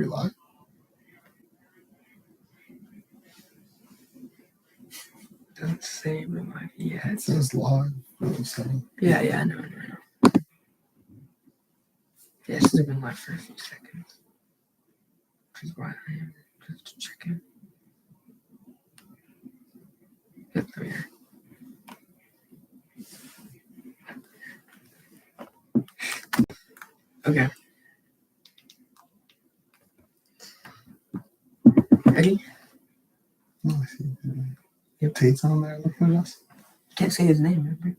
we live? Doesn't say we're live yet. It says live. Yeah, I know. Yeah, it's been live for a few seconds. Which is why I am just checking. Yep, there we are. Okay. Ready? Oh, I see. Yep. Tate's on there looking at us. Can't say his name, remember?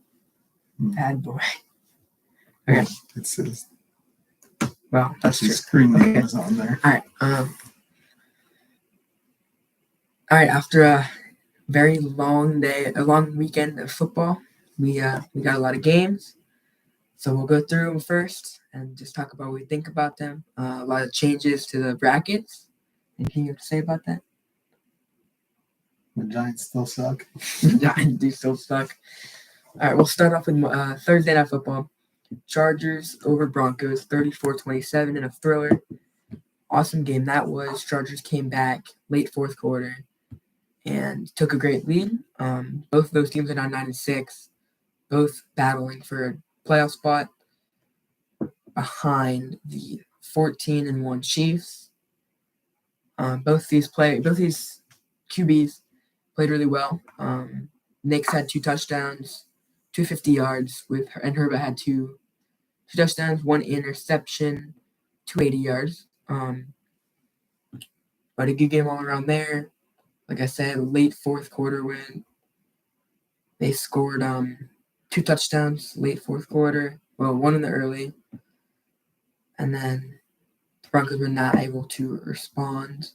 Bad boy. Okay. It says Well, that's his true. screen name Okay. is on there. All right. After a very long day, a long weekend of football, we got a lot of games. So we'll go through them first and just talk about what we think about them. A lot of changes to the brackets. Anything you have to say about that? The Giants still suck. Giants do still suck. All right, we'll start off with Thursday Night Football. Chargers over Broncos, 34-27 in a thriller. Awesome game that was. Chargers came back late fourth quarter and took a great lead. Both of those teams are now 9-6, both battling for a playoff spot behind the 14-1 Chiefs. Both these QBs played really well. Knicks had 2 touchdowns, 250 yards, and Herbert had 2 touchdowns, 1 interception, 280 yards. But a good game all around there. Like I said, late fourth quarter win. They scored 2 touchdowns late fourth quarter. Well, 1 in the early. And then the Broncos were not able to respond.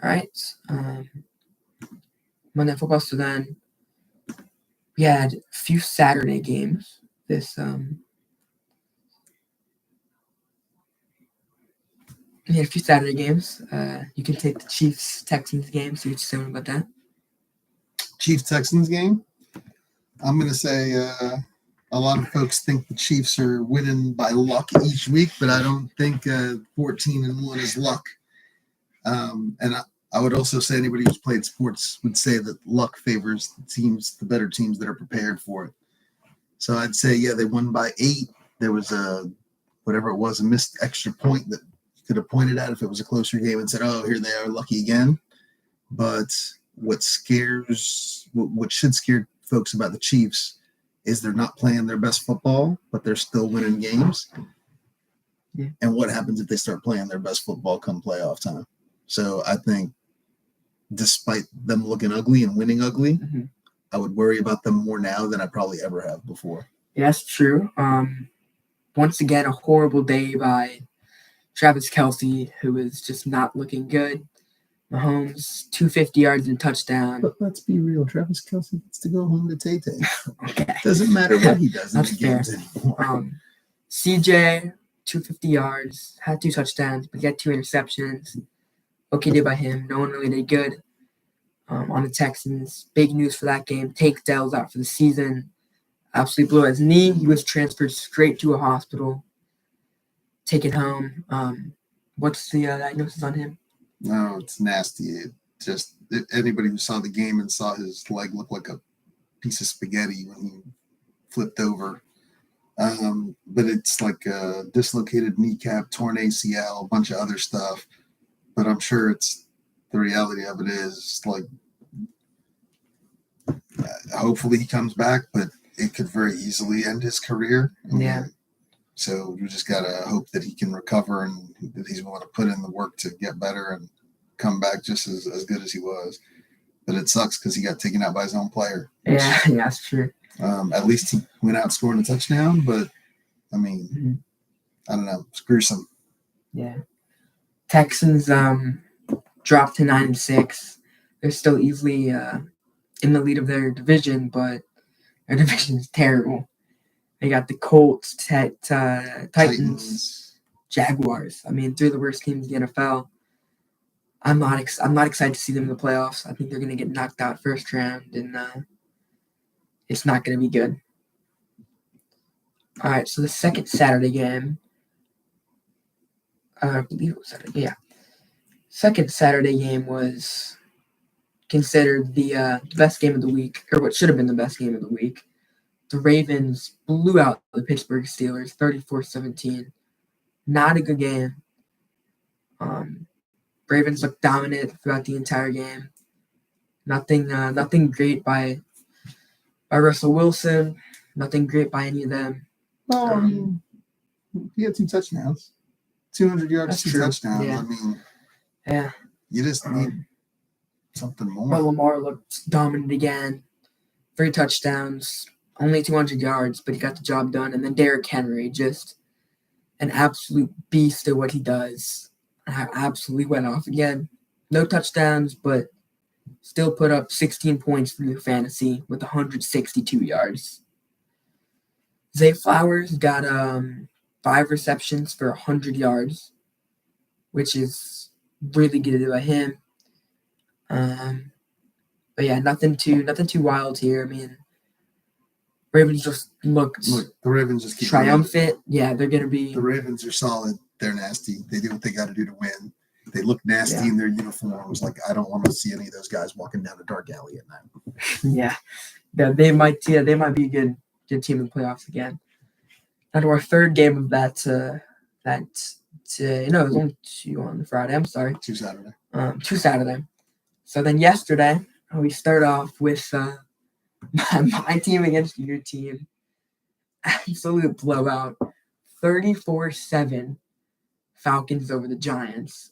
All right. Monday Night Football. So then we had a few Saturday games. We had a few Saturday games. You can take the Chiefs-Texans game. See what you're saying about that. Chiefs-Texans game? I'm going to say a lot of folks think the Chiefs are winning by luck each week, but I don't think 14-1 is luck. And I would also say anybody who's played sports would say that luck favors the better teams that are prepared for it. So I'd say, yeah, they won by 8. There was a missed extra point that you could have pointed at if it was a closer game and said, oh, here they are, lucky again. But what should scare folks about the Chiefs is they're not playing their best football, but they're still winning games. Yeah. And what happens if they start playing their best football come playoff time? So I think despite them looking ugly and winning ugly, I would worry about them more now than I probably ever have before. Yeah, that's true. Once again, a horrible day by Travis Kelce, who is just not looking good. Mahomes, 250 yards and touchdown. But let's be real. Travis Kelce gets to go home to Tay-Tay. Okay. Doesn't matter what he does in That's the games anymore. CJ, 250 yards, had 2 touchdowns, but he had 2 interceptions. Okay day by him. No one really did good. On the Texans, big news for that game. Tank Dell's out for the season. Absolutely blew his knee. He was transferred straight to a hospital. Taken home. What's the diagnosis on him? No, it's nasty. Anybody who saw the game and saw his leg look like a piece of spaghetti when he flipped over. But it's like a dislocated kneecap, torn ACL, a bunch of other stuff. But I'm sure the reality of it is like, hopefully he comes back, but it could very easily end his career. Yeah. So we just got to hope that he can recover and that he's willing to put in the work to get better and come back just as good as he was. But it sucks because he got taken out by his own player. Yeah, that's true. At least he went out scoring a touchdown, but I mean, I don't know. It's gruesome. Yeah. Texans dropped to 9-6. They're still easily in the lead of their division, but their division is terrible. They got the Colts, Titans, Jaguars. I mean, 3 of the worst teams in the NFL. I'm not excited to see them in the playoffs. I think they're going to get knocked out first round, and it's not going to be good. All right, so the second Saturday game, I believe it was Saturday. Yeah, second Saturday game was considered the best game of the week, or what should have been the best game of the week. The Ravens blew out the Pittsburgh Steelers 34-17. Not a good game. Ravens looked dominant throughout the entire game. Nothing great by Russell Wilson. Nothing great by any of them. Well, I mean, he had 2 touchdowns, 200 yards, That's 2 true. touchdowns. Yeah. I mean, Yeah. you just need something more. Well, Lamar looked dominant again. 3 touchdowns, only 200 yards, but he got the job done. And then Derrick Henry, just an absolute beast at what he does. Absolutely went off again. No touchdowns, but still put up 16 points for your fantasy with 162 yards. Zay Flowers got 5 receptions for 100 yards, which is really good by him. But yeah, nothing too wild here. I mean, Ravens just looked Look, the Ravens just keep triumphant. Yeah, they're gonna be. The Ravens are solid. They're nasty. They do what they got to do to win. They look nasty Yeah. in their uniforms. Like, I don't want to see any of those guys walking down a dark alley at night. Yeah, they might. Yeah, they might be a good team in the playoffs again. Now to our third game of that. It was only 2 on Friday. I'm sorry. 2 Saturday. 2 Saturday. So then yesterday we start off with my team against your team. Absolute blowout. 34-7 Falcons over the Giants.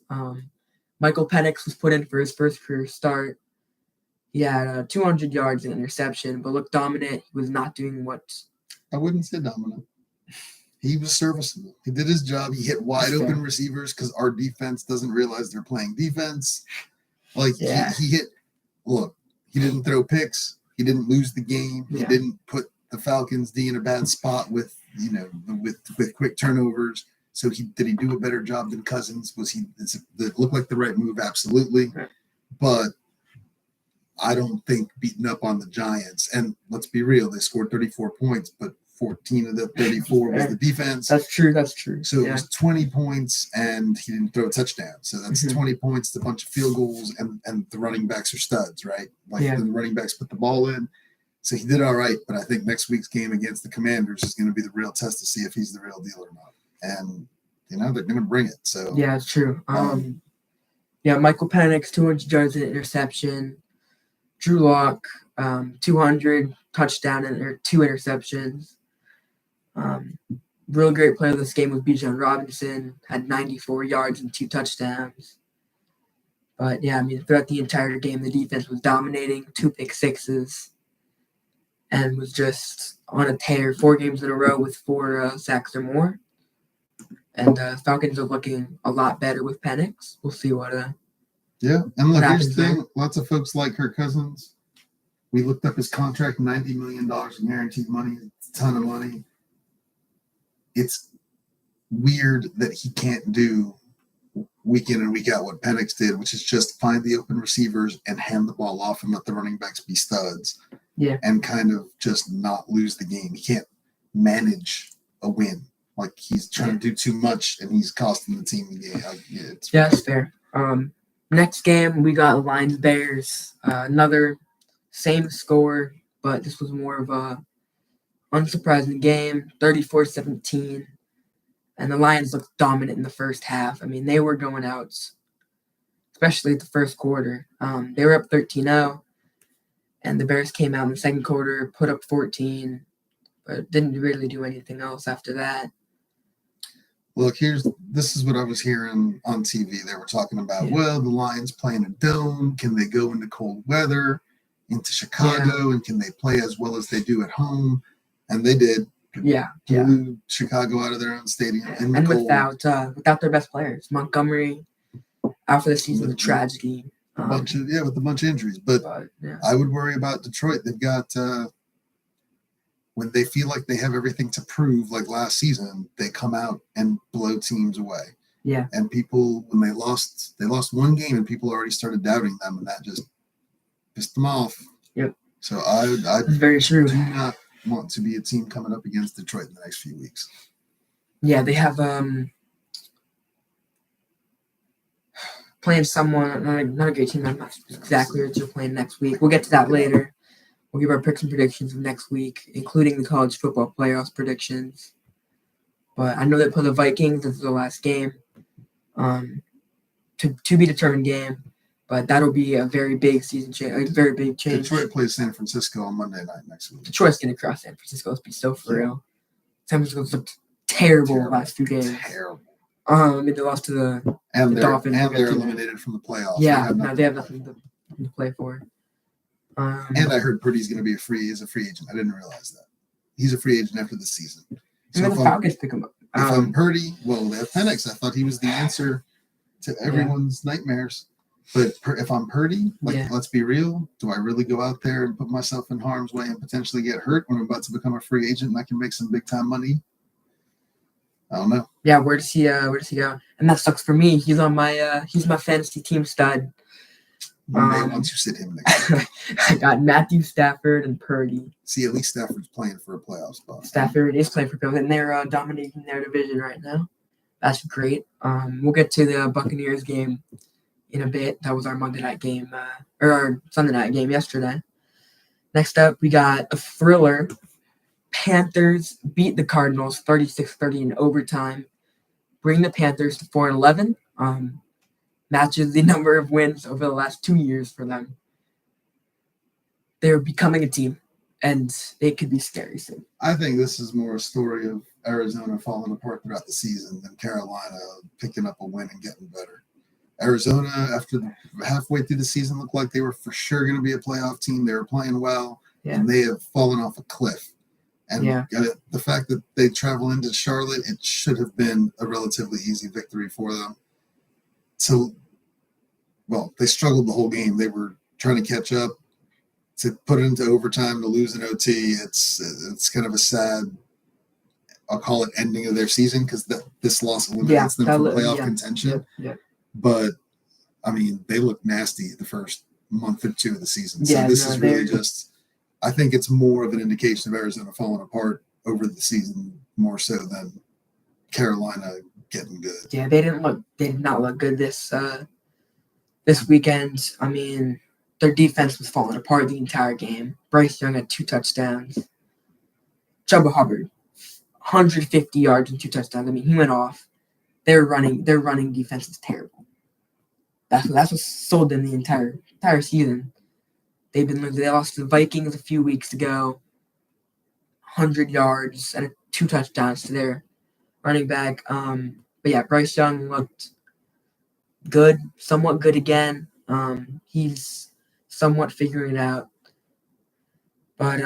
Michael Penix was put in for his first career start. He had 200 yards and interception, but looked dominant. He was not doing what. I wouldn't say dominant. He was serviceable. He did his job. He hit wide open receivers because our defense doesn't realize they're playing defense. Like, Yeah. he hit. Look, he didn't throw picks. He didn't lose the game. He Yeah. didn't put the Falcons D in a bad spot with quick turnovers. So did he do a better job than Cousins? Did it look like the right move? Absolutely. Right. But I don't think beating up on the Giants, and let's be real, they scored 34 points, but 14 of the 34 was the defense. That's true. So it was 20 points, and he didn't throw a touchdown. So that's 20 points, a bunch of field goals, and the running backs are studs, right? The running backs put the ball in. So he did all right, but I think next week's game against the Commanders is going to be the real test to see if he's the real deal or not. And, they're going to bring it. So yeah, it's true. Michael Penix, 200 yards and interception. Drew Lock, 200 touchdown and 2 interceptions. Real great player of this game was Bijan Robinson, had 94 yards and 2 touchdowns. But yeah, I mean, throughout the entire game, the defense was dominating, 2 pick sixes, and was just on a tear 4 games in a row with 4 sacks or more. And Falcons are looking a lot better with Penix. We'll see what. Yeah, and look, here's happens the thing: lots of folks like Kirk Cousins. We looked up his contract, $90 million in guaranteed money. It's a ton of money. It's weird that he can't do week in and week out what Penix did, which is just find the open receivers and hand the ball off and let the running backs be studs. Yeah. And kind of just not lose the game. He can't manage a win. Like, he's trying to do too much, and he's costing the team the game. That's fair. Next game, we got Lions-Bears. Another same score, but this was more of a unsurprising game, 34-17. And the Lions looked dominant in the first half. I mean, they were going out, especially the first quarter. They were up 13-0, and the Bears came out in the second quarter, put up 14, but didn't really do anything else after that. Look, this is what I was hearing on TV. They were talking about, well, the Lions playing a dome. Can they go into cold weather, into Chicago, and can they play as well as they do at home? And they did. Blew Chicago out of their own stadium. And without their best players. Montgomery, out for the season, a tragedy. With a bunch of injuries. But I would worry about Detroit. They've got when they feel like they have everything to prove, like last season, they come out and blow teams away. Yeah. And people, when they lost one game, and people already started doubting them, and that just pissed them off. Yep. So I very true. Do not want to be a team coming up against Detroit in the next few weeks. Yeah, they have playing someone, not a great team. I'm not exactly what you're playing next week. We'll get to that later. We'll give our picks and predictions of next week, including the college football playoffs predictions. But I know they play the Vikings. This is the last game. To be determined game. But that'll be a very big season change, a very big change. Detroit plays San Francisco on Monday night next week. Detroit's going to cross San Francisco. Let's be so for real. San Francisco's looked terrible last few games. Terrible. They lost to the Dolphins. And they're eliminated from the playoffs. Yeah, they have nothing to play for. And I heard Purdy's going to be a free agent. I didn't realize that. He's a free agent after the season. So and the Falcons pick him up. If I'm Purdy, well, they have Penix. I thought he was the answer to everyone's nightmares. But if I'm Purdy, let's be real. Do I really go out there and put myself in harm's way and potentially get hurt when I'm about to become a free agent and I can make some big time money? I don't know. Yeah, where does he go? And that sucks for me. He's on my he's my fantasy team stud. One day once you sit him next week. I got Matthew Stafford and Purdy. See, at least Stafford's playing for a playoff spot. Stafford is playing for playoffs, and they're dominating their division right now. That's great. We'll get to the Buccaneers game in a bit. That was our Monday night game, or our Sunday night game yesterday. Next up, we got a thriller. Panthers beat the Cardinals 36-30 in overtime. Bring the Panthers to 4-11. Matches the number of wins over the last 2 years for them. They're becoming a team, and they could be scary soon. I think this is more a story of Arizona falling apart throughout the season than Carolina picking up a win and getting better. Arizona, after halfway through the season, looked like they were for sure going to be a playoff team. They were playing well, and they have fallen off a cliff. And the fact that they travel into Charlotte, it should have been a relatively easy victory for them. So, well, they struggled the whole game. They were trying to catch up. To put it into overtime, to lose an OT, it's kind of a sad, I'll call it, ending of their season because this loss eliminates them from playoff contention. But, I mean, they look nasty the first month or two of the season. So this is really just, I think it's more of an indication of Arizona falling apart over the season more so than Carolina getting good. Yeah, they did not look good this weekend. I mean, their defense was falling apart the entire game. Bryce Young had 2 touchdowns. Chuba Hubbard, 150 yards and 2 touchdowns. I mean, he went off. Their running defense is terrible. That's what sold them the entire season. They lost to the Vikings a few weeks ago. 100 yards and 2 touchdowns to their running back. But yeah, Bryce Young looked good, somewhat good again. He's somewhat figuring it out. But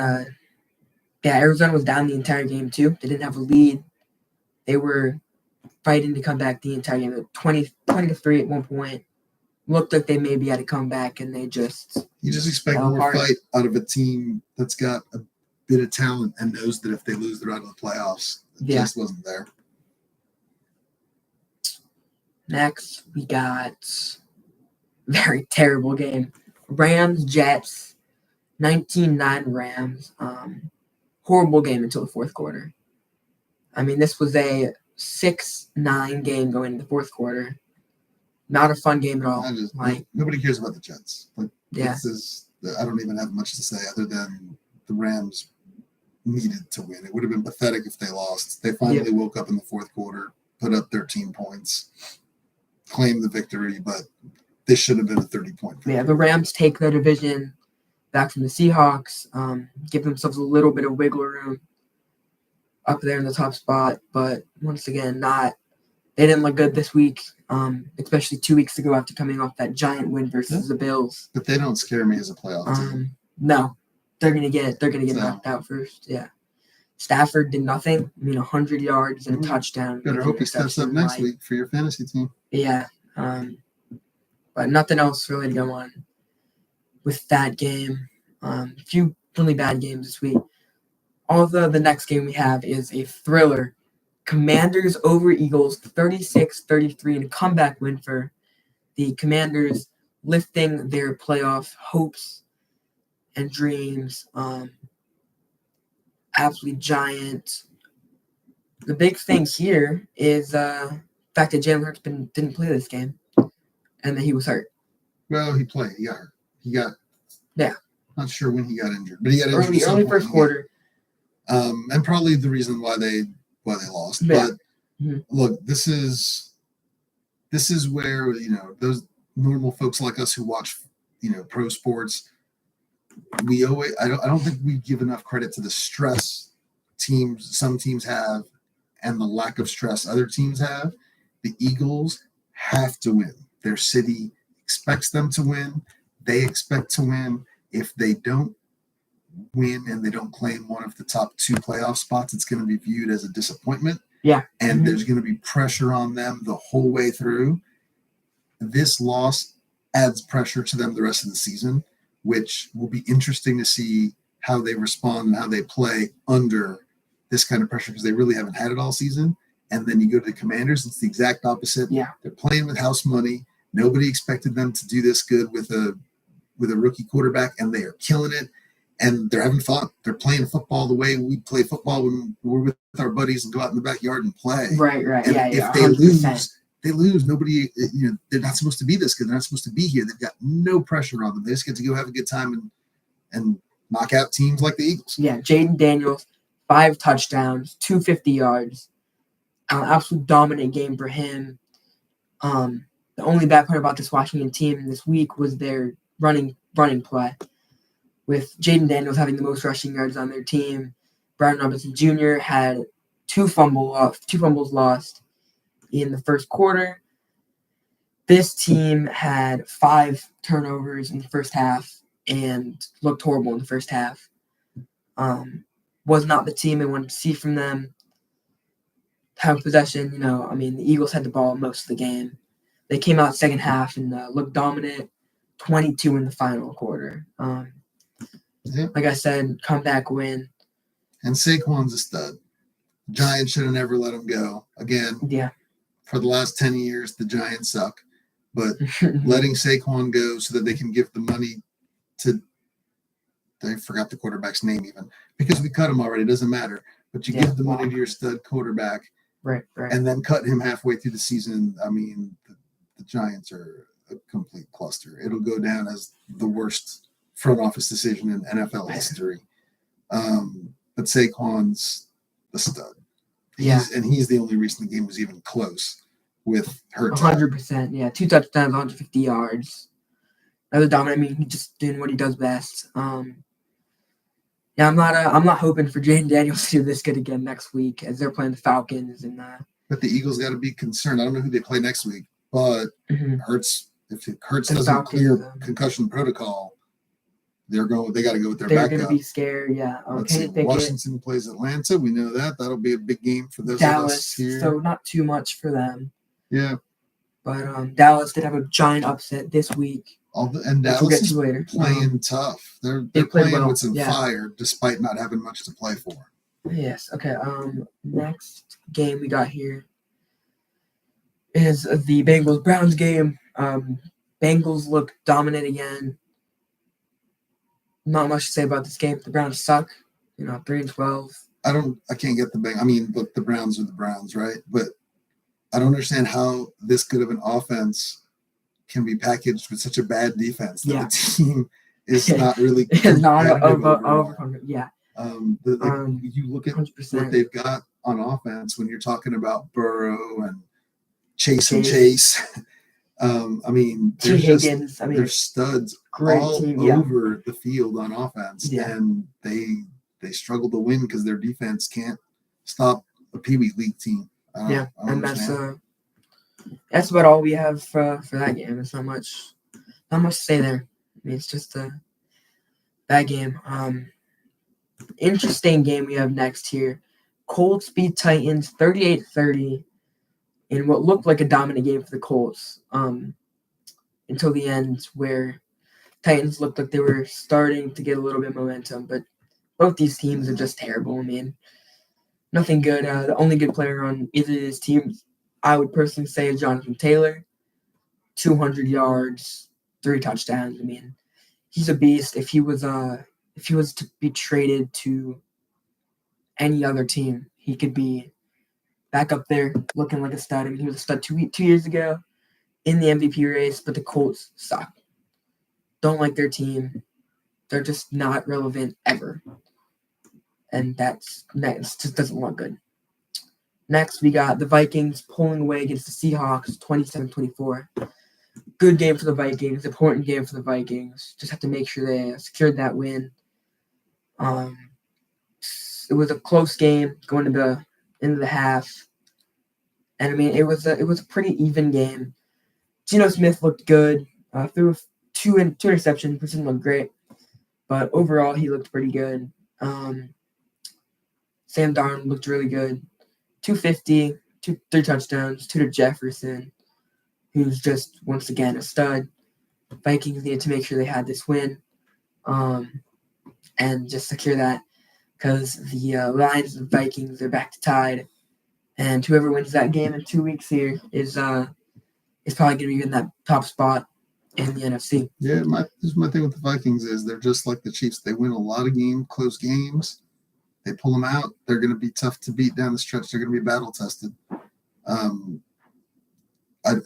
Arizona was down the entire game too. They didn't have a lead. They were fighting to come back the entire game. 20-3 at one point. Looked like they maybe had to come back, and they just you just expect more fight out of a team that's got a bit of talent and knows that if they lose, they're out of the playoffs. It just wasn't there. Next, we got a very terrible game. Rams-Jets, 19-9 Rams. Horrible game until the fourth quarter. I mean, this was a 6-9 game going into the fourth quarter. Not a fun game at all. Nobody cares about the Jets. I don't even have much to say other than the Rams needed to win. It would have been pathetic if they lost. They finally woke up in the fourth quarter, put up 13 points, claimed the victory, but this should have been a 30-point victory. Yeah, the Rams take their division back from the Seahawks, give themselves a little bit of wiggle room up there in the top spot, but once again, they didn't look good this week, especially 2 weeks ago after coming off that giant win versus the Bills. But they don't scare me as a playoff team. No, they're gonna get knocked out first. Yeah, Stafford did nothing. I mean, 100 yards and a touchdown. Better hope he steps up next week for your fantasy team. Yeah, but nothing else really to go on with that game. A few really bad games this week. Although the next game we have is a thriller. Commanders over Eagles, 36-33 in a comeback win for the Commanders, lifting their playoff hopes and dreams. Absolutely giant. The big thing here is the fact that Jalen Hurts didn't play this game. and then he was hurt. Well, he played. He got hurt. Yeah. Not sure when he got injured, but he got injured at some Early point first in the game. quarter. And probably the reason why they lost. Yeah. But Mhm. look, this is where those normal folks like us who watch pro sports, we always I don't think we give enough credit to the stress some teams have and the lack of stress other teams have. The Eagles have to win. Their city expects them to win. They expect to win. If they don't win and they don't claim one of the top 2 playoff spots, it's going to be viewed as a disappointment. Yeah. And there's going to be pressure on them the whole way through. This loss adds pressure to them the rest of the season, which will be interesting to see how they respond and how they play under this kind of pressure, because they really haven't had it all season. And then you go to the Commanders, it's the exact opposite. Yeah. They're playing with house money. Nobody expected them to do this good with a rookie quarterback, and they are killing it. And they're having fun. They're playing football the way we play football when we're with our buddies and go out in the backyard and play. Right. And Yeah. if 100%. they lose. Nobody, they're not supposed to be this good. They're not supposed to be here. They've got no pressure on them. They just get to go have a good time and knock out teams like the Eagles. Yeah. Jaden Daniels, 5 touchdowns, 250 yards. An absolute dominant game for him. The only bad part about this Washington team this week was their running play, with Jaden Daniels having the most rushing yards on their team. Brian Robinson Jr. had 2 fumbles lost in the first quarter. This team had 5 turnovers in the first half and looked horrible in the first half. Was not the team I wanted to see from them. Have possession, the Eagles had the ball most of the game. They came out second half and looked dominant. 22 in the final quarter. Like I said, comeback win. And Saquon's a stud. Giants should have never let him go. Again, Yeah. For the last 10 years, the Giants suck. But letting Saquon go so that they can give the money to – I forgot the quarterback's name even. Because we cut him already. It doesn't matter. But you give the money to your stud quarterback. Right. And then cut him halfway through the season. I mean, the Giants are a complete cluster. It'll go down as the worst front office decision in NFL history. But Saquon's the stud. He's the only reason the game was even close with Hurts. 100%. Yeah, 2 touchdowns, 150 yards. That was dominant. He's just doing what he does best. I'm not hoping for Jaden Daniels to do this good again next week, as they're playing the Falcons. But the Eagles got to be concerned. I don't know who they play next week, but Hurts. If Hurts doesn't clear concussion protocol, they got to go with their backup. They're going to be scared. Yeah. Washington plays Atlanta. We know that. That'll be a big game for those Dallas, of us here. So not too much for them. Yeah. But Dallas did have a giant upset this week. And Dallas is playing tough. They're playing with some fire, despite not having much to play for. Yes. Okay. Next game we got here is the Bengals-Browns game. Bengals look dominant again. Not much to say about this game. The Browns suck. 3-12. I can't get the Bengals. I mean, look, the Browns are the Browns, right? But I don't understand how this good of an offense can be packaged with such a bad defense. Yeah. The team is not really overcome. Yeah. You look at 100%. what they've got on offense when you're talking about Burrow and Chase. They're studs all over the field on offense, and they struggle to win because their defense can't stop a Pee Wee League team. That's about all we have for that game. It's not much to say there. It's just a bad game. Interesting game we have next here. Colts beat Titans 38-30 in what looked like a dominant game for the Colts until the end, where Titans looked like they were starting to get a little bit of momentum, but both these teams are just terrible. Nothing good. The only good player on either of these teams, I would personally say, is Jonathan Taylor. 200 yards, 3 touchdowns. He's a beast. If he was to be traded to any other team, he could be back up there looking like a stud. He was a stud two years ago. in the MVP race, but the Colts suck. Don't like their team. They're just not relevant ever. And that just doesn't look good. Next, we got the Vikings pulling away against the Seahawks 27-24. Good game for the Vikings. Important game for the Vikings. Just have to make sure they secured that win. It was a close game going to the end of the half. And I mean, it was a pretty even game. Geno Smith looked good. Threw two interceptions, which didn't look great. But overall, he looked pretty good. Sam Darnold looked really good. 250, 3 touchdowns, 2 to Jefferson, who's just, once again, a stud. Vikings needed to make sure they had this win and just secure that because the Lions and Vikings are back to tied. And whoever wins that game in 2 weeks here is probably going to be in that top spot in the NFC. Yeah, my thing with the Vikings is they're just like the Chiefs. They win a lot of close games. They pull them out. They're going to be tough to beat down the stretch. They're going to be battle tested. I'd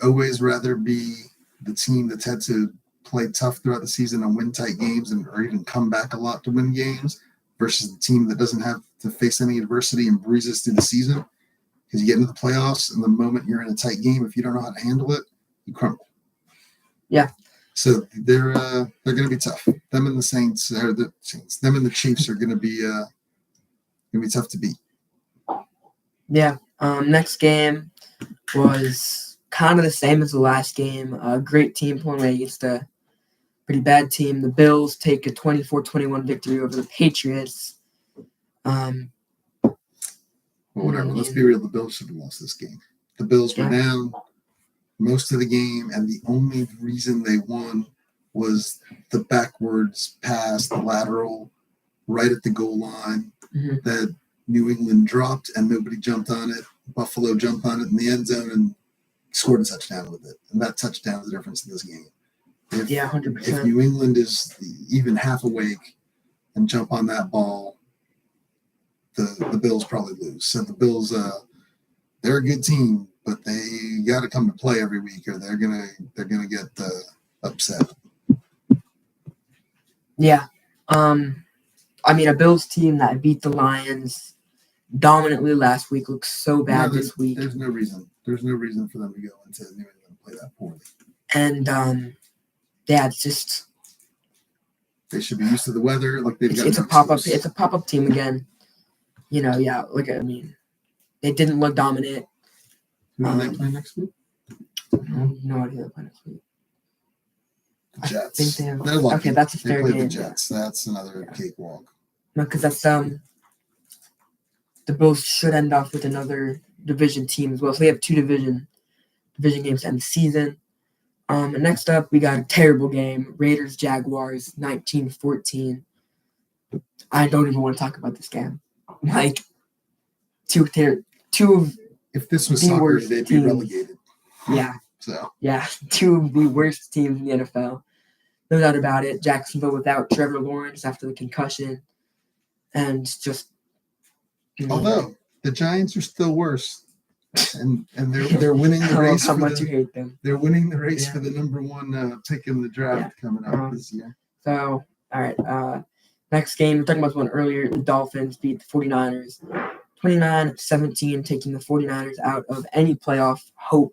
always rather be the team that's had to play tough throughout the season and win tight games or even come back a lot to win games versus the team that doesn't have to face any adversity and breezes through the season. Because you get into the playoffs, and the moment you're in a tight game, if you don't know how to handle it, you crumble. Yeah. So they're going to be tough. Them and the Saints, or the Saints, them and the Chiefs are going to be tough to beat. Yeah. Next game was kind of the same as the last game. A great team pulling away against a pretty bad team. The Bills take a 24-21 victory over the Patriots. Well, whatever. Let's be real. The Bills should have lost this game. The Bills were down most of the game, and the only reason they won was the backwards pass, the lateral, right at the goal line that New England dropped, and nobody jumped on it. Buffalo jumped on it in the end zone and scored a touchdown with it. And that touchdown is the difference in this game. 100%. If New England is even half awake and jump on that ball, the Bills probably lose. So the Bills, they're a good team, but they got to come to play every week, or they're gonna get upset. Yeah, I mean, a Bills team that beat the Lions dominantly last week looks so bad this week. There's no reason. There's no reason for them to go into New England and play that poorly. And it's just they should be used to the weather. Like it's a pop-up. It's a pop-up team again. They didn't look dominant. Who do they play next week? No idea they play next week. The Jets. I think they have, They're lucky. Okay, that's a fair game. They game. play the Jets. That's another cakewalk. No, because that's the Bills should end off with another division team as well. So they have 2 division games to end the season. And next up, we got a terrible game. Raiders-Jaguars, 19-14. I don't even want to talk about this game. Like, two of if this was the soccer, worst they'd teams. be relegated. Yeah. So. Yeah, 2 of the worst teams in the NFL. No doubt about it. Jacksonville without Trevor Lawrence after the concussion. And just... Although, the Giants are still worse. And they're winning the race. How much you hate them. They're winning the race for the number 1 pick in the draft coming up this year. So, all right. Next game, we're talking about this one earlier. The Dolphins beat the 49ers 29-17, taking the 49ers out of any playoff hope.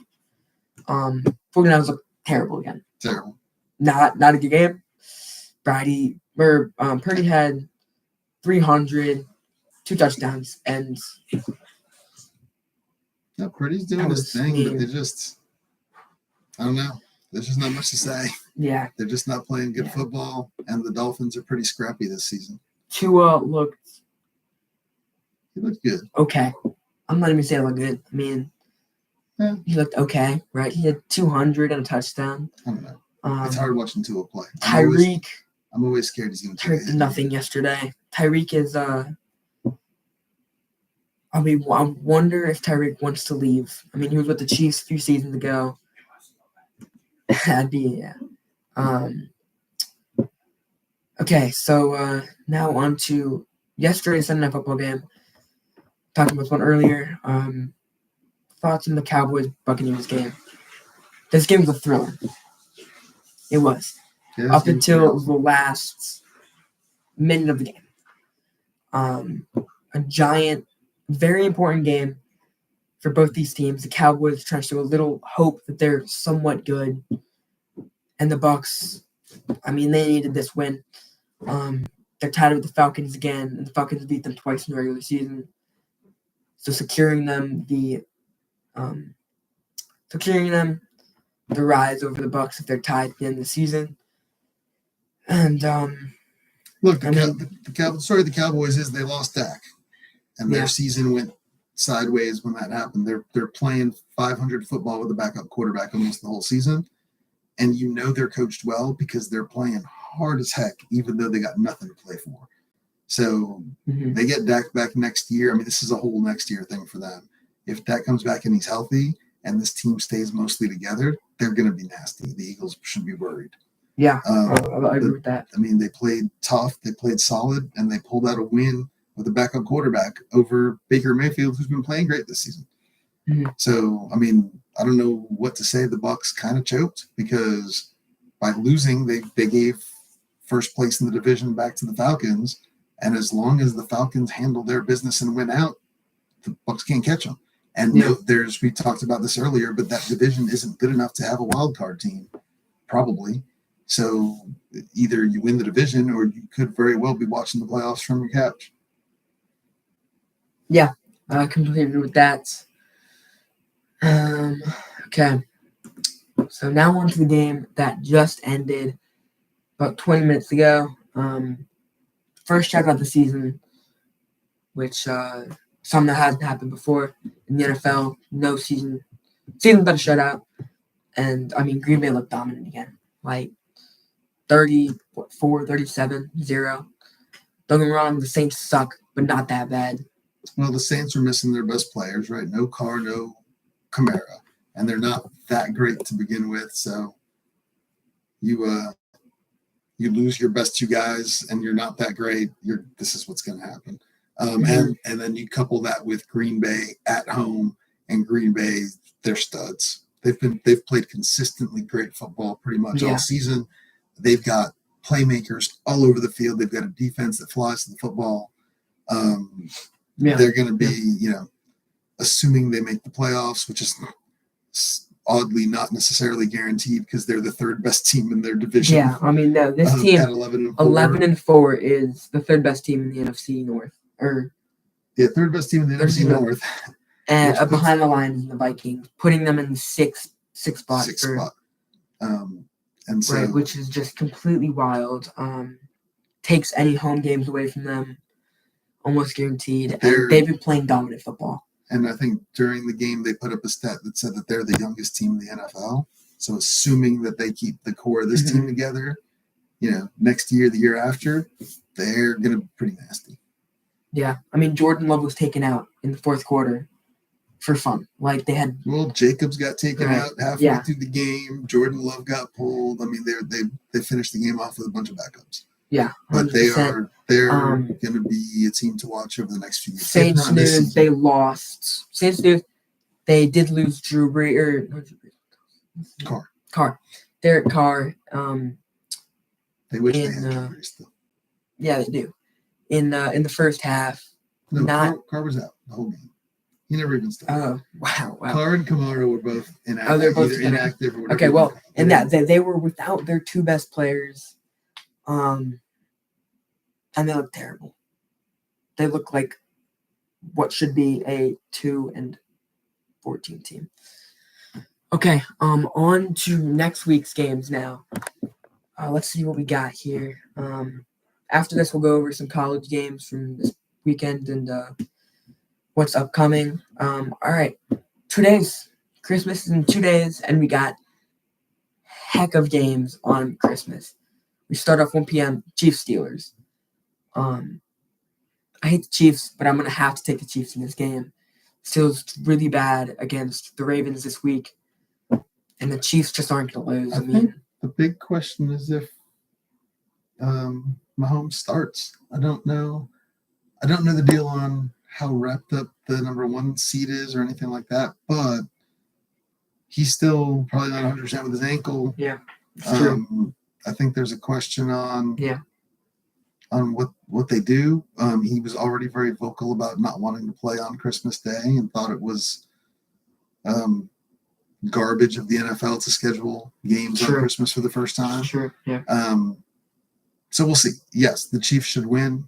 49ers look terrible again. Terrible. Not a good game. Purdy had 300, 2 touchdowns, and no, Purdy's doing his thing, but they just, I don't know. There's just not much to say. Yeah. They're just not playing good football, and the Dolphins are pretty scrappy this season. Tua looked... He looked good. Okay. I'm not even saying look good. I mean, he looked okay, right? He had 200 and a touchdown. I don't know. It's hard watching Tua play. Tyreek. I'm always scared he's going to take Tyreek did nothing yesterday. Tyreek is... I wonder if Tyreek wants to leave. I mean, he was with the Chiefs a few seasons ago. That'd be, Okay, so now on to yesterday's Sunday Night Football game. Talking about this one earlier. Thoughts on the Cowboys-Buccaneers game? This game was a thriller. It was. Yeah, Up until the last minute of the game. A giant, very important game for both these teams. The Cowboys trying to show a little hope that they're somewhat good. And the Bucs, I mean, they needed this win. They're tied with the Falcons again, and the Falcons beat them twice in the regular season. So securing them the rise over the Bucs if they're tied at the end of the season. And look, the story of the Cowboys is they lost Dak, and their Yeah. season went sideways when that happened. They're playing 500 football with a backup quarterback almost the whole season, and you know they're coached well because they're playing hard as heck, even though they got nothing to play for. So they get Dak back next year. I mean, this is a whole next year thing for them. If Dak comes back and he's healthy, and this team stays mostly together, they're going to be nasty. The Eagles should be worried. Yeah, I agree with that. I mean, they played tough, they played solid, and they pulled out a win with a backup quarterback over Baker Mayfield, who's been playing great this season. So, I mean, I don't know what to say. The Bucs kind of choked because by losing, they gave first place in the division back to the Falcons, and as long as the Falcons handle their business and win out, the Bucs can't catch them. And we talked about this earlier, but that division isn't good enough to have a wild card team, probably. So either you win the division or you could very well be watching the playoffs from your couch. Yeah, I completely agree with that. Okay. So now on to the game that just ended about 20 minutes ago. First shutout of the season, which something that hasn't happened before in the NFL. No season but a shutout. And, I mean, Green Bay looked dominant again. Like, 34, 37, 0. Don't get me wrong, the Saints suck, but not that bad. Well, the Saints are missing their best players, right? No Carr, no Kamara. And they're not that great to begin with. So you lose your best two guys and you're not that great. This is what's going to happen. And then you couple that with Green Bay at home, and Green Bay, they're studs. They've played consistently great football pretty much all season. They've got playmakers all over the field. They've got a defense that flies to the football. They're going to be, assuming they make the playoffs, which is oddly not necessarily guaranteed because they're the third best team in their division. Yeah, I mean, no, this team, at 11-4. 11-4 is the third best team in the NFC North. Third best team in the NFC North. And behind the Lions and the Vikings, putting them in the sixth spot. And so, right, which is just completely wild. Takes any home games away from them, almost guaranteed. And they've been playing dominant football. And I think during the game they put up a stat that said that they're the youngest team in the NFL. So assuming that they keep the core of this team together, next year, the year after, they're going to be pretty nasty. Yeah, I mean, Jordan Love was taken out in the fourth quarter for fun. Like they had. Well, Jacobs got taken out halfway through the game. Jordan Love got pulled. I mean, they finished the game off with a bunch of backups. Yeah, 100%. But they're going to be a team to watch over the next few years. Saints news, they lost. Saints news, they did lose Drew Brees Carr. Derek Carr. They wish they had Drew Brees though. Yeah, they do. In the first half. No, Carr was out the whole game. He never even started. Oh, wow. Carr and Kamara were both inactive. They're both inactive or whatever. Okay, well, and that they were without their two best players. And they look terrible. They look like what should be a 2-14 team. Okay, on to next week's games now. Let's see what we got here. After this, we'll go over some college games from this weekend and what's upcoming. All right, 2 days. Christmas is in 2 days, and we got heck of games on Christmas. We start off 1 p.m. Chiefs-Steelers. I hate the Chiefs, but I'm going to have to take the Chiefs in this game. Steelers really bad against the Ravens this week, and the Chiefs just aren't going to lose. I mean, the big question is if Mahomes starts. I don't know the deal on how wrapped up the number 1 seed is or anything like that, but he's still probably not 100% with his ankle. Yeah, it's true. I think there's a question on Yeah. on what they do. He was already very vocal about not wanting to play on Christmas Day and thought it was garbage of the NFL to schedule games on Christmas for the first time. Sure. Yeah. So we'll see. Yes, the Chiefs should win.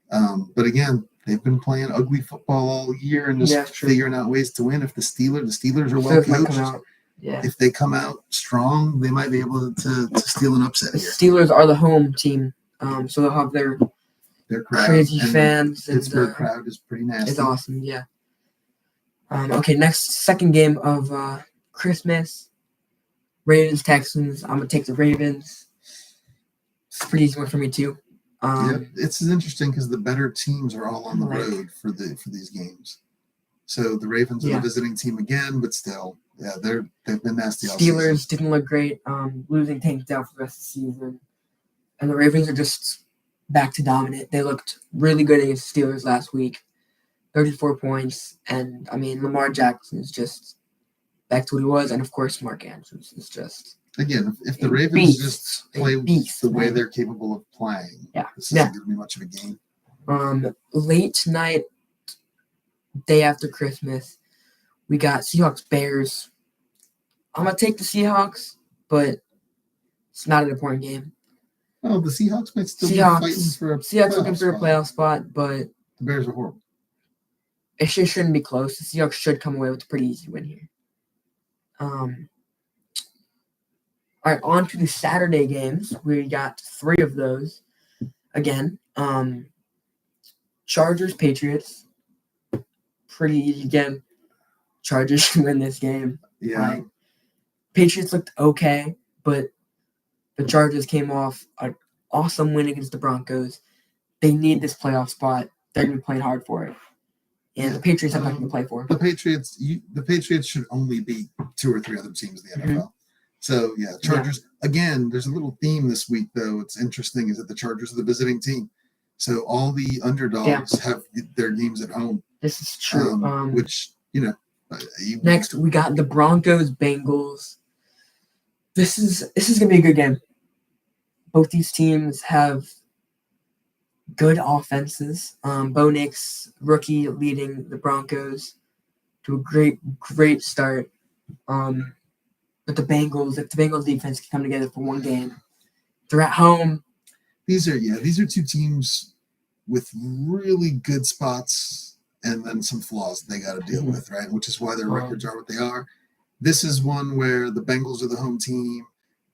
But again, they've been playing ugly football all year and just figuring out ways to win. If the Steelers are well coached, if they come out strong, they might be able to steal an upset the here. Steelers are the home team, so they'll have their crowd, crazy fans. Pittsburgh crowd is pretty nasty. It's awesome, yeah. Okay, second game of Christmas, Ravens Texans. I'm gonna take the Ravens. It's a pretty easy one for me too. It's interesting because the better teams are all on the road for these games. So the Ravens are the visiting team again, but still, they've been nasty. Steelers didn't look great, losing Tank Dell for the rest of the season, and the Ravens are just back to dominant. They looked really good against the Steelers last week, 34 points, and I mean Lamar Jackson is just back to what he was, and of course Mark Andrews is just. Again, if the Ravens just play the way they're capable of playing, this isn't going to be much of a game. Late tonight, day after Christmas, we got Seahawks-Bears. I'm going to take the Seahawks, but it's not an important game. Oh, the Seahawks might still be fighting for a looking for a playoff spot, but the Bears are horrible. It shouldn't be close. The Seahawks should come away with a pretty easy win here. All right, on to the Saturday games. We got 3 of those. Again, Chargers, Patriots. Pretty easy again. Chargers should win this game. Yeah. Right? Patriots looked okay, but the Chargers came off an awesome win against the Broncos. They need this playoff spot. They're going to be playing hard for it. And the Patriots have nothing to play for. The Patriots should only beat 2 or 3 other teams in the NFL. Mm-hmm. So, Chargers. Yeah. Again, there's a little theme this week, though. It's interesting is that the Chargers are the visiting team. So all the underdogs have their games at home. This is true. Which, next, we got the Broncos-Bengals. This is going to be a good game. Both these teams have good offenses. Bo Nix, rookie, leading the Broncos to a great start. But the Bengals, if the Bengals defense can come together for one game, they're at home. These are 2 teams with really good spots and then some flaws they got to deal with, right? Which is why their records are what they are. This is one where the Bengals are the home team,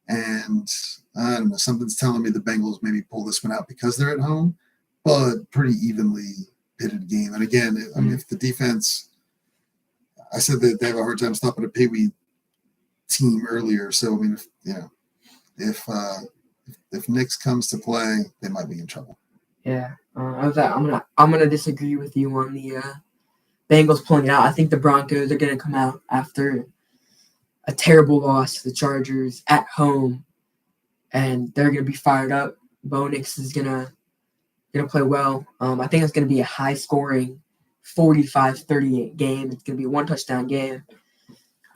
and I don't know, something's telling me the Bengals maybe pull this one out because they're at home, but pretty evenly pitted game. And again, I mean, if the defense, I said that they have a hard time stopping a Pee-wee team earlier. So I mean, if Nix comes to play, they might be in trouble. Yeah, I'm gonna disagree with you on the Bengals pulling it out. I think the Broncos are gonna come out after a terrible loss to the Chargers at home, and they're gonna be fired up. Bo Nix is gonna play well. I think it's gonna be a high scoring 45-38 game. It's gonna be a 1-touchdown game.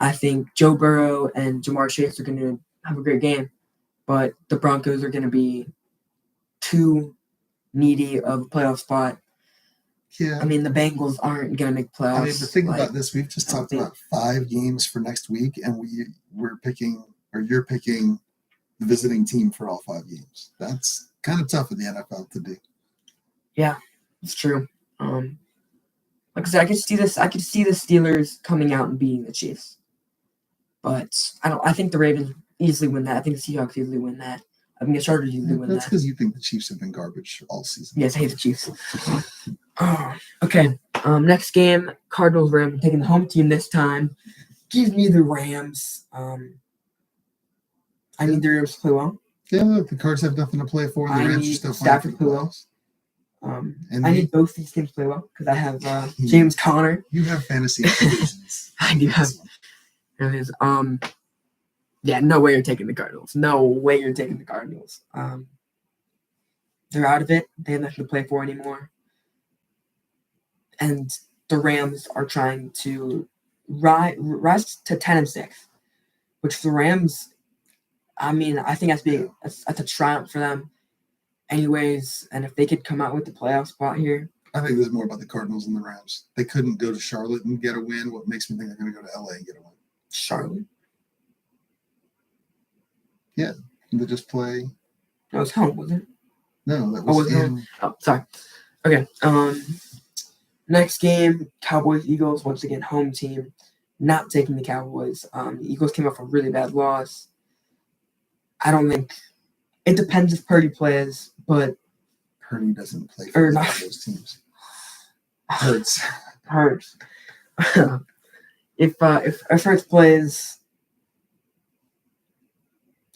I think Joe Burrow and Jamar Chase are going to have a great game, but the Broncos are going to be too needy of a playoff spot. Yeah. I mean, the Bengals aren't going to make playoffs. I mean, the thing about this, we've just talked about 5 games for next week, and you're picking the visiting team for all 5 games. That's kind of tough in the NFL to do. Yeah, it's true. Like I said, I could see the Steelers coming out and beating the Chiefs. But I think the Ravens easily win that. I think the Seahawks easily win that. I think the Chargers easily win that. That's because you think the Chiefs have been garbage all season. Yes, I hate the Chiefs. Okay. Next game, Cardinals-Rams. I'm taking the home team this time. Give me the Rams. I need the Rams to play well. Yeah, the Cards have nothing to play for. The Rams are still playing for the playoffs. I need both these teams to play well because I have James Conner. You have fantasy reasons. I do have. Yeah, no way you're taking the Cardinals. No way you're taking the Cardinals. They're out of it. They have nothing to play for anymore. And the Rams are trying to rise to 10-6. which for the Rams, I mean, I think that's a triumph for them, anyways. And if they could come out with the playoff spot here, I think there's more about the Cardinals and the Rams. They couldn't go to Charlotte and get a win. What makes me think they're going to go to LA and get a win? Charlotte. They just play. That was home, wasn't it? No, that Oh, was was it in. Oh, sorry. Okay. Next game, Cowboys Eagles. Once again, home team. Not taking the Cowboys. The Eagles came off a really bad loss. I don't think it depends if Purdy plays, but Purdy doesn't play Or for not. those teams. Hurts. Hurts. if Hurts plays,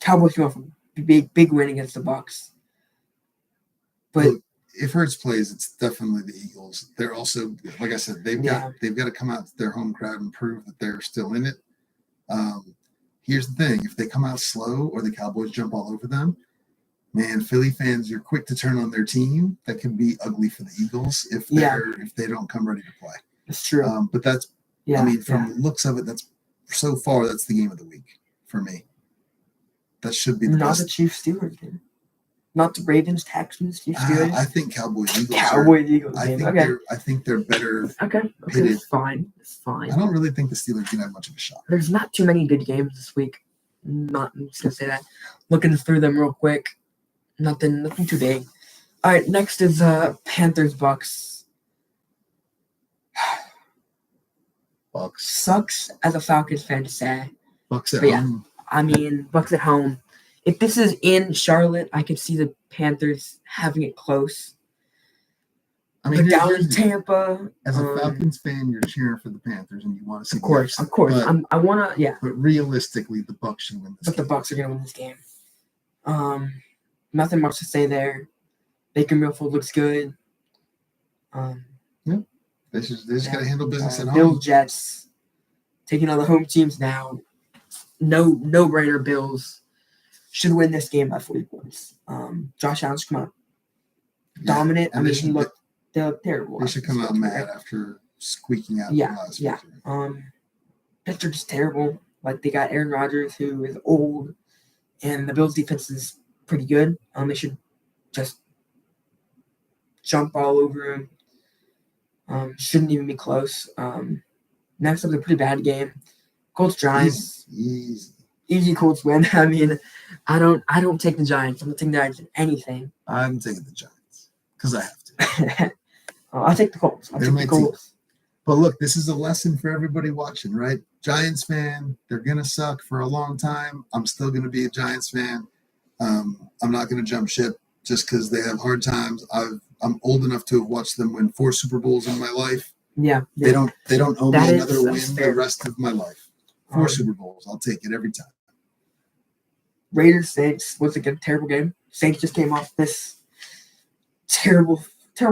Cowboys came off a big win against the Bucs. But Look, if Hurts plays, it's definitely the Eagles. They're also, like I said, they've got to come out to their home crowd and prove that they're still in it. Here's the thing: if they come out slow or the Cowboys jump all over them, man, Philly fans, you're quick to turn on their team. That can be ugly for the Eagles if they don't come ready to play. it's true. But that's, I mean, from the looks of it, that's so far that's the game of the week for me. That should be the not best. the Chiefs Steelers game. Not the Ravens, Texans, Chiefs Steelers. I think Cowboys Eagles. Eagles game. I think they're better. Okay, pitted. it's fine. It's fine. I don't really think the Steelers can have much of a shot. There's not too many good games this week. I'm just gonna say that. Looking through them real quick. Nothing too big. All right, next is Panthers Bucks. Bucks. Sucks as a Falcons fan to say. Bucks at But yeah. home. I mean, Bucks at home. If this is in Charlotte, I could see the Panthers having it close. I mean, But down in here's the- Tampa, as a Falcons fan, you're cheering for the Panthers and you want to see. of course. But, I wanna, yeah. but realistically, the Bucks should win this. But the game. Bucks are gonna win this game. Nothing much to say there. Baker Mayfield looks good. They just got to handle business at Bill home. Jets taking on the home teams now. No brainer. Bills should win this game by 40 points. Josh Allen's come out dominant. and I they mean, should- he looked terrible. They should come out mad after squeaking out Yeah, last yeah. week. Pittsburgh's just terrible. Like, they got Aaron Rodgers, who is old, and the Bills' defense is pretty good. They should just jump all over him. Shouldn't even be close. Next up is a pretty bad game. Colts Giants. Easy. Colts win. I mean, I don't take the Giants. I'm not taking the Giants in anything. I'm taking the Giants because I have to. I'll take the Colts. I'll They're take my the Colts. But look, this is a lesson for everybody watching, right? Giants fan, they're gonna suck for a long time. I'm still gonna be a Giants fan. I'm not gonna jump ship just because they have hard times. I'm old enough to have watched them win 4 Super Bowls in my life. Yeah. They don't owe me That another is win fair. the rest of my life. 4 Super Bowls, I'll take it every time. Raiders Saints was a terrible game. Saints just came off this terrible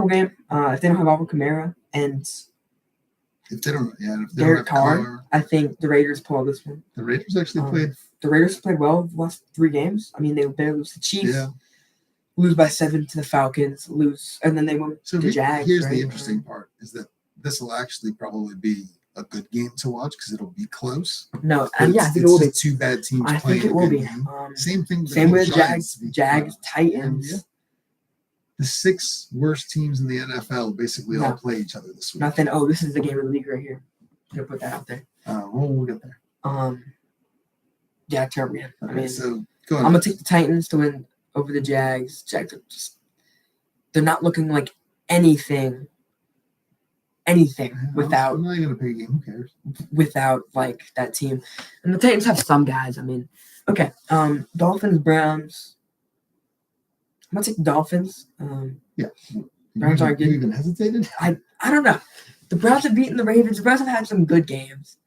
game. If they don't have Alvin Kamara and If they don't have Derek Carr, Carr, I think the Raiders pull this one. the Raiders actually played. The Raiders played well the last 3 games. I mean, they barely lose to the Chiefs, Yeah. lose by 7 to the Falcons, and then they went So to the Jags. here's right? the interesting part: is that this will actually probably be a good game to watch because it'll be close. No, But and yeah, I it's think it will be. just 2 bad teams I playing think it a will good be. game. Same thing. Same with Giants, Jags, Titans. Yeah. The 6 worst teams in the NFL basically all No. play each other this week. Nothing. Oh, this is the game of the league right here. I'm gonna put that out there. We'll get there. Yeah, terrible game. I Okay, mean, so go ahead. I'm gonna take the Titans to win over the Jags. Jags are they're not looking like anything without I'm not even gonna pick a game. Who cares? like that team. And the Titans have some guys. I mean, okay. Dolphins, Browns. I'm gonna take the Dolphins. Yeah. Browns aren't You good. even hesitated. I don't know. The Browns have beaten the Ravens. The Browns have had some good games.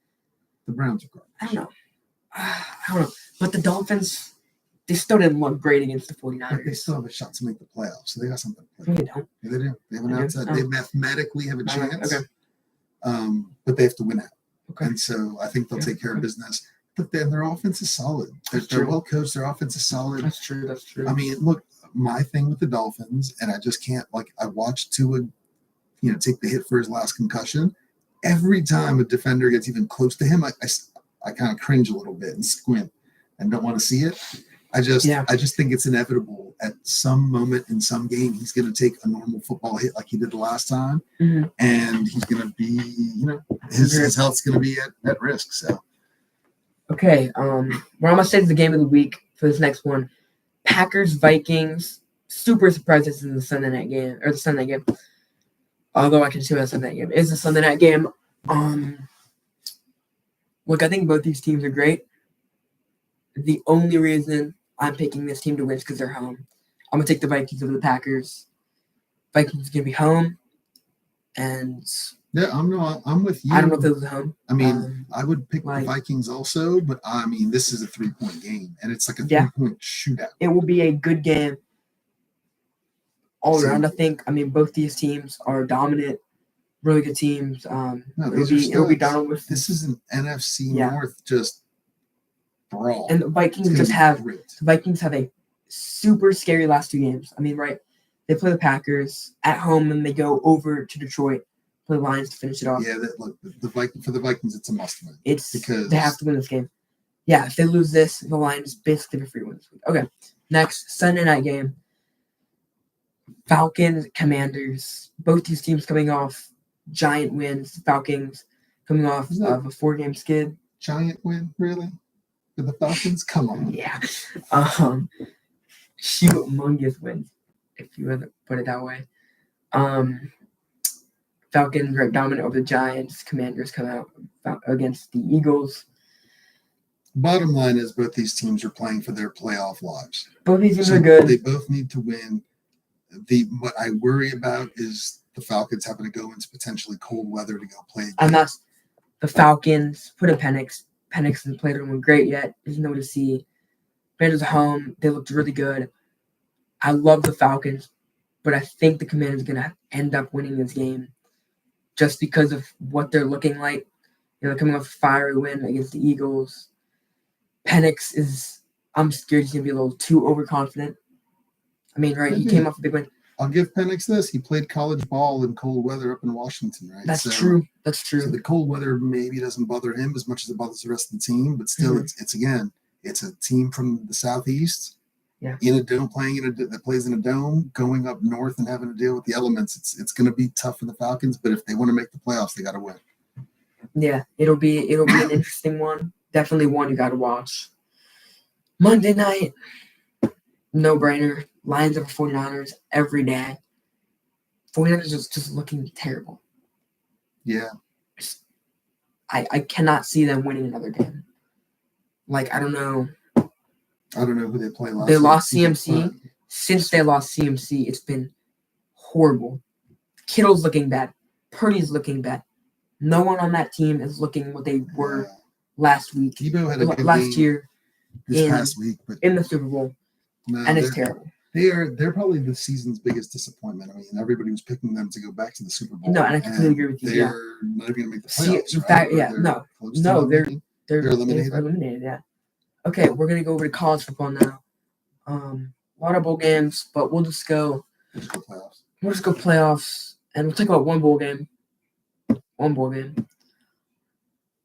The Browns are garbage. I don't know. But the Dolphins, they still didn't look great against the But they 49ers. still have a shot to make the playoffs, so they got something. to No, play. they don't. Yeah, they do. They have an They do? outside. Oh. They mathematically have a Oh, chance. okay. But they have to win out. Okay. And so I think they'll Yeah, take care of okay. business. But then their offense is solid. They're true. well coached. Their offense is solid. That's true. That's true. I mean, look, my thing with the Dolphins, and I just can't I watched Tua, take the hit for his last concussion. Every time a defender gets even close to him, I kind of cringe a little bit and squint and don't want to see it. I just think it's inevitable at some moment in some game he's going to take a normal football hit like he did the last time, and he's going to be, his health's going to be at risk. So, okay, we're almost to the game of the week for this next one. Packers Vikings. Super surprised this is the Sunday night game or the Sunday game. Although I can see what a Sunday night game is the Sunday night game. Look, I think both these teams are great. The only reason I'm picking this team to win is because they're home. I'm gonna take the Vikings over the Packers. Vikings gonna be home, and yeah, I'm with you. I don't know if it was home. I mean, I would pick the Vikings also, but I mean, this is a 3-point game, and it's like a 3-point shootout. It will be a good game all around. I think. I mean, both these teams are dominant, really good teams. It'll be Donald with. This is an NFC North just brawl, and the Vikings have a super scary last 2 games. I mean, right? They play the Packers at home, and they go over to Detroit. Play the Lions to finish it off. Yeah, for the Vikings, it's a must-win. It's because they have to win this game. Yeah, if they lose this, the Lions basically have a free win this week. Okay, next Sunday night game. Falcons, Commanders. Both these teams coming off giant wins. Falcons coming off of a 4-game skid. Giant win, really? For the Falcons? Come on. Yeah. Humongous wins, if you want to put it that way. Falcons are dominant over the Giants. Commanders come out against the Eagles. Bottom line is both these teams are playing for their playoff lives. Both these teams are good. They both need to win. What I worry about is the Falcons having to go into potentially cold weather to go play. And that's the Falcons. Put in Penix. Penix hasn't played anyone great yet. There's no to see. Commanders are home. They looked really good. I love the Falcons, but I think the Commanders are going to end up winning this game just because of what they're looking like. They're coming off a fiery win against the Eagles. Penix I'm scared he's going to be a little too overconfident. I mean, right, he came off a big win. I'll give Penix this. He played college ball in cold weather up in Washington, right? That's true. That's true. So the cold weather maybe doesn't bother him as much as it bothers the rest of the team, but still, it's a team from the Southeast in a dome that plays in a dome, going up north and having to deal with the elements. It's going to be tough for the Falcons, but if they want to make the playoffs, they got to win. Yeah, it'll be an interesting one. Definitely one you got to watch. Monday night, no brainer. Lions over 49ers every day. 49ers is just looking terrible. Yeah. I cannot see them winning another game. Like, I don't know. I don't know who they play last. They lost CMC. Since they lost CMC, it's been horrible. Kittle's looking bad. Purdy's looking bad. No one on that team is looking what they were last week. Debo had a good last year this past week, but in the Super Bowl, and it's terrible. They're probably the season's biggest disappointment. I mean, everybody was picking them to go back to the Super Bowl. No, and I completely agree with you. They're not even going to make the playoffs. In fact, they're eliminated. Yeah. Okay, we're gonna go over to college football now. A lot of bowl games, but we'll just go. Playoffs. We'll just go playoffs, and we'll talk about one bowl game.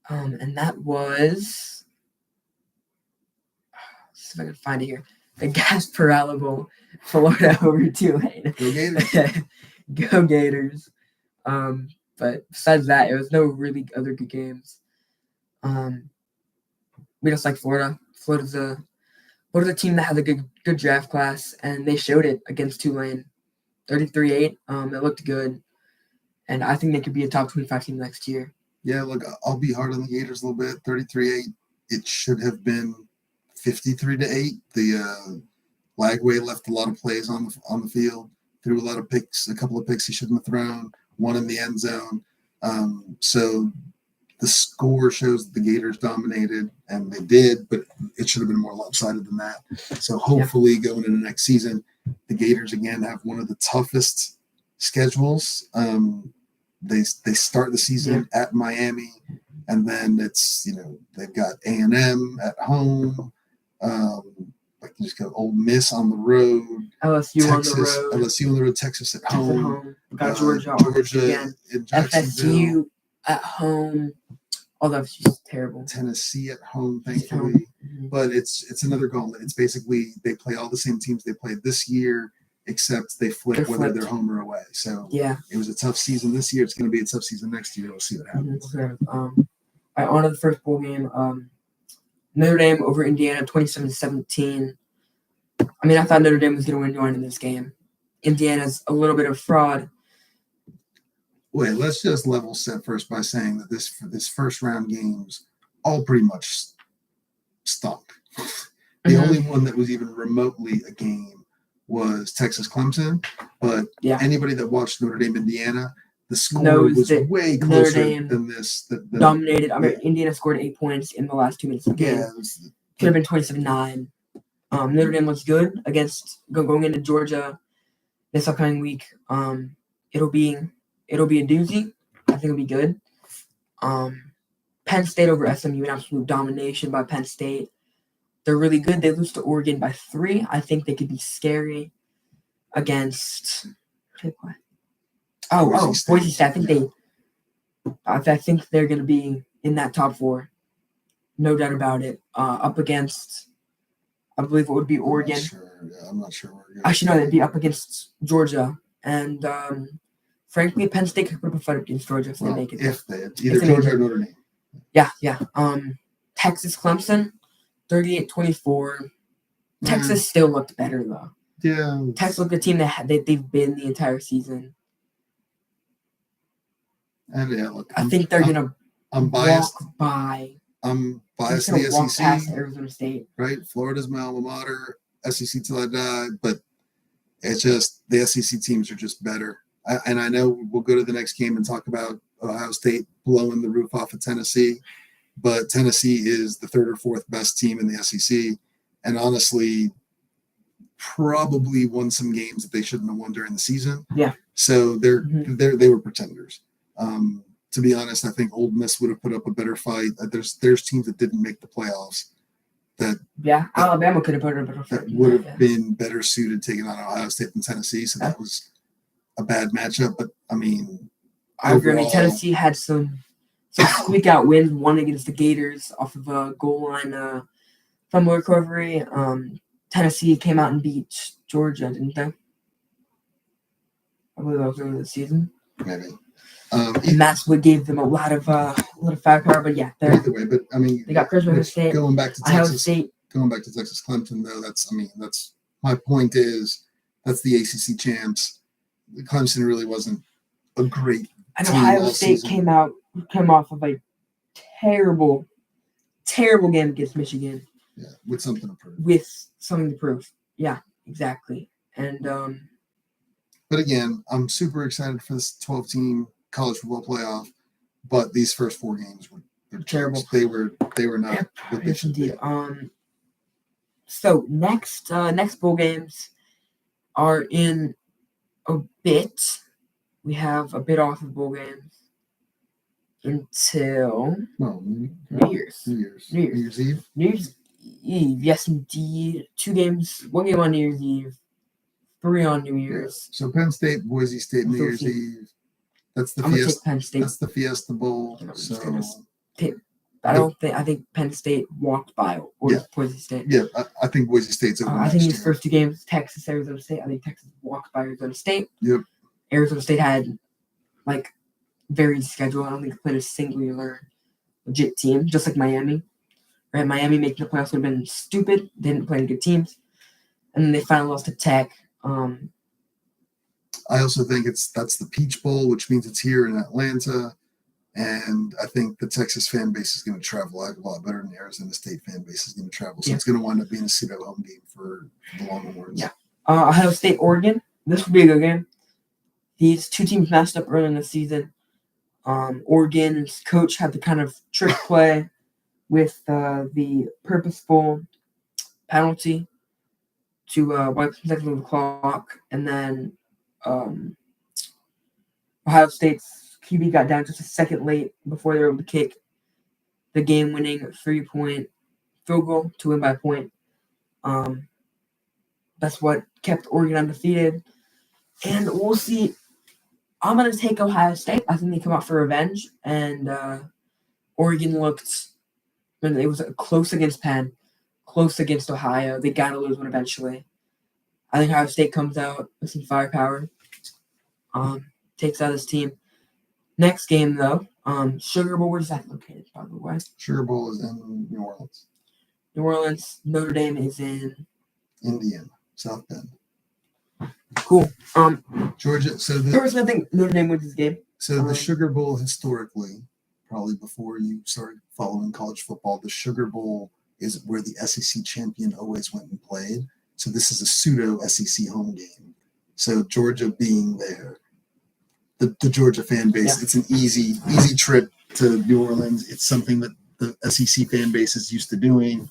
And that was. Let's see if I can find it here. The Gasparilla Bowl, Florida over Tulane. Go Gators. Go Gators. But besides that, there was no really other good games. We just like Florida. Florida's a team that has a good draft class, and they showed it against Tulane. 33-8. It looked good. And I think they could be a top 25 team next year. Yeah, look, I'll be hard on the Gators a little bit. 33-8. It should have been 53-8. The Lagway left a lot of plays on the field, threw a lot of picks, a couple of picks he shouldn't have thrown, one in the end zone. So the score shows that the Gators dominated, and they did, but it should have been more lopsided than that. So hopefully going into next season, the Gators again have one of the toughest schedules. They start the season at Miami, and then it's they've got A&M at home. I can just go Ole Miss on the road, LSU on the road, Texas at home. We got Georgia again, FSU at home. although she's terrible. Tennessee at home, She's home. thankfully. Mhm. But it's another gauntlet. It's basically they play all the same teams they played this year, except they flip They're whether flipped. they're home or away. So Yeah. it was a tough season this year. It's going to be a tough season next year. We'll see what happens. Mhm. All right, on to the first bowl game. Notre Dame over Indiana, 27-17. I mean, I thought Notre Dame was going to win in this game. Indiana's a little bit of fraud. Wait, let's just level set first by saying that this first round games all pretty much stunk. The Mhm. only one that was even remotely a game was Texas Clemson. But Yeah. anybody that watched Notre Dame Indiana, the score Knows was that way Notre closer Dame than this. Dominated. I mean, Indiana scored 8 points in the last 2 minutes of the game. Yeah, it was, Could have been 27-9. Notre Dame looks good against going into Georgia this upcoming week. It'll be a doozy. I think it'll be good. Penn State over SMU, an absolute domination by Penn State. They're really good. They lose to Oregon by 3. I think they could be scary against. Who did they play? Boise State. I think they're going to be in that top 4. No doubt about it. Up against, I believe it would be Oregon. I'm not sure. Actually, no, they'd be up against Georgia. And frankly, Penn State could put up a fight against Georgia if they make it. If they either Georgia or Notre Dame. Yeah. Texas Clemson, 38-24. Texas still looked better though. Yeah. Texas looked a team that they've been the entire season. And yeah, look, I think they're gonna I'm biased. walk by. I'm biased to They're the gonna walk SEC. past Arizona State. Right? Florida's my alma mater, SEC till I die, but it's just the SEC teams are just better. And I know we'll go to the next game and talk about Ohio State blowing the roof off of Tennessee, but Tennessee is the 3rd or 4th best team in the SEC, and honestly, probably won some games that they shouldn't have won during the season. Yeah. So they were pretenders. To be honest, I think Ole Miss would have put up a better fight. There's teams that didn't make the playoffs Alabama could have put it a better fight. that would have been better suited taking on Ohio State than Tennessee. So that was a bad matchup. But I mean, I agree. I mean, Tennessee had some squeak out wins. One against the Gators off of a goal line fumble recovery. Tennessee came out and beat Georgia, didn't they? I believe that was earlier this season. maybe. And that's what gave them a lot of firepower. But yeah, Either way, but I mean, they got Ohio State. Going back to Ohio Texas, State. going back to Texas Clemson though. That's my point. Is that's the ACC champs. Clemson really wasn't a great. And team Ohio all State season. came off of a terrible game against Michigan. Yeah, with something to prove. With something to prove. Yeah, exactly. And but again, I'm super excited for this 12-team college football playoff. But these first 4 games were terrible. They were not what they yes, should be. indeed. So next bowl games are in a bit. We have a bit off of bowl games until New Year's. New Year's Eve. New Year's Eve, yes, indeed. 2 games, 1 game on New Year's Eve, 3 on New Year's. So Penn State, Boise State, New Year's Eve. That's the I'm gonna Fiesta. take Penn State. That's the Fiesta Bowl. I think Penn State walked by Boise State. Yeah, I think Boise State's over. I think these first 2 games, Texas, Arizona State. I think Texas walked by Arizona State. Yep. Arizona State had varied schedule. I don't think they played a singular legit team, just like Miami. Right? Miami making the playoffs would have been stupid. They didn't play any good teams. And then they finally lost to Tech. I also think that's the Peach Bowl, which means it's here in Atlanta. And I think the Texas fan base is going to travel a lot better than the Arizona State fan base is going to travel. So it's going to wind up being a pseudo home game for the Longhorns. Yeah. Ohio State, Oregon. This will be a good game. These 2 teams matched up early in the season. Oregon's coach had the kind of trick play with the purposeful penalty to wipe some seconds on the clock. And then Ohio State's QB got down just a second late before they were able to kick the game-winning 3-point field goal to win by a point. That's what kept Oregon undefeated. And we'll see. I'm going to take Ohio State. I think they come out for revenge. And Oregon looked, when it was close against Penn, close against Ohio. They got to lose one eventually. I think Ohio State comes out with some firepower, takes out his team. Next game, though, Sugar Bowl, where's that located, by the way? Sugar Bowl is in New Orleans. New Orleans. Notre Dame is in Indiana, South Bend. Cool. Georgia. So there was nothing. Notre Dame wins this game. So the Sugar Bowl historically, probably before you started following college football, the Sugar Bowl is where the SEC champion always went and played. So this is a pseudo SEC home game. So Georgia being there, the Georgia fan base, it's an easy trip to New Orleans. It's something that the SEC fan base is used to doing.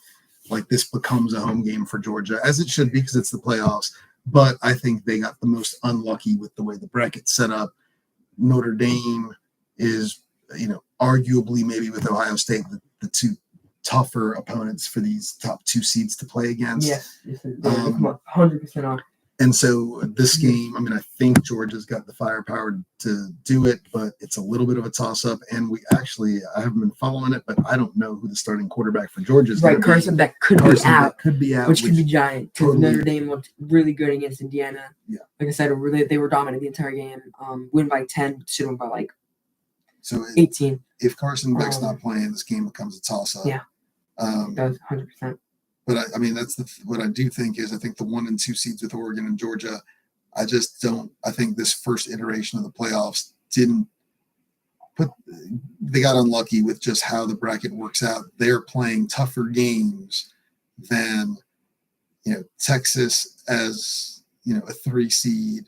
Like this becomes a home game for Georgia, as it should be because it's the playoffs. But I think they got the most unlucky with the way the bracket's set up. Notre Dame is, arguably maybe with Ohio State, the two tougher opponents for these top two seeds to play against. Yes, 100% on. And so this game, I think Georgia's got the firepower to do it, but it's a little bit of a toss-up. And I haven't been following it, but I don't know who the starting quarterback for Georgia is. Right, Carson Beck could be out, which could be giant. Because Totally. Notre Dame looked really good against Indiana. Yeah. Like I said, they were dominant the entire game. Win by 10, should win by 18. If Carson Beck's not playing, this game becomes a toss-up. Yeah, does 100%. But that's what I do think is I think the 1 and 2 seeds with Oregon and Georgia, I think this first iteration of the playoffs they got unlucky with just how the bracket works out. They're playing tougher games than, Texas as, a 3 seed.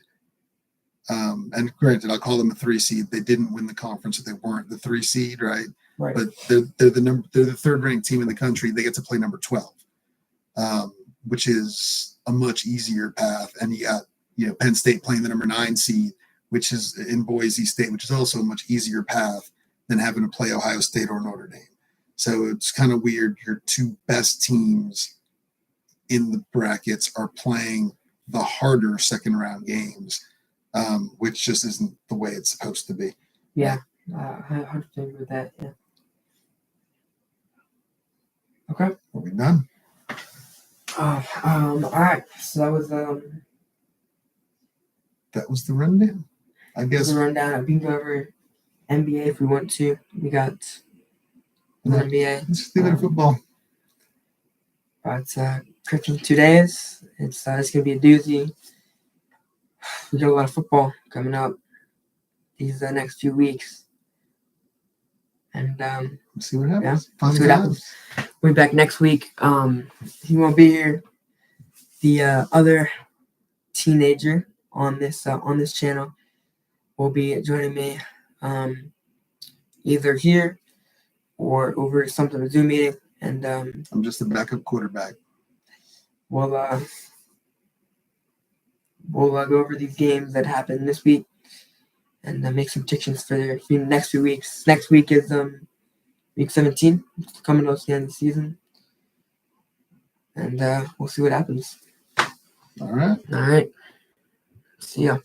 And granted, I'll call them a 3 seed. They didn't win the conference, so they weren't the 3 seed, right? Right. But they're the third ranked team in the country. They get to play number 12. Which is a much easier path. And you got, Penn State playing the number 9 seed, which is in Boise State, which is also a much easier path than having to play Ohio State or Notre Dame. So it's kind of weird. Your two best teams in the brackets are playing the harder second round games, which just isn't the way it's supposed to be. Yeah, I 100% agree with that. Yeah. Okay. Are we done? All right. So that was the rundown. I guess the rundown. We can go over NBA if we want to. We got the NBA. Let's do it football. But Christmas 2 days. It's gonna be a doozy. We got a lot of football coming up these next few weeks, and we'll see what happens. Yeah, see what happens. We'll be back next week. He won't be here. The other teenager on this channel will be joining me, either here or over some sort of Zoom meeting. And I'm just a backup quarterback. We'll go over these games that happen this week and make some predictions for the next few weeks. Next week is Week 17, coming to the end of the season. And we'll see what happens. All right. All right. See ya.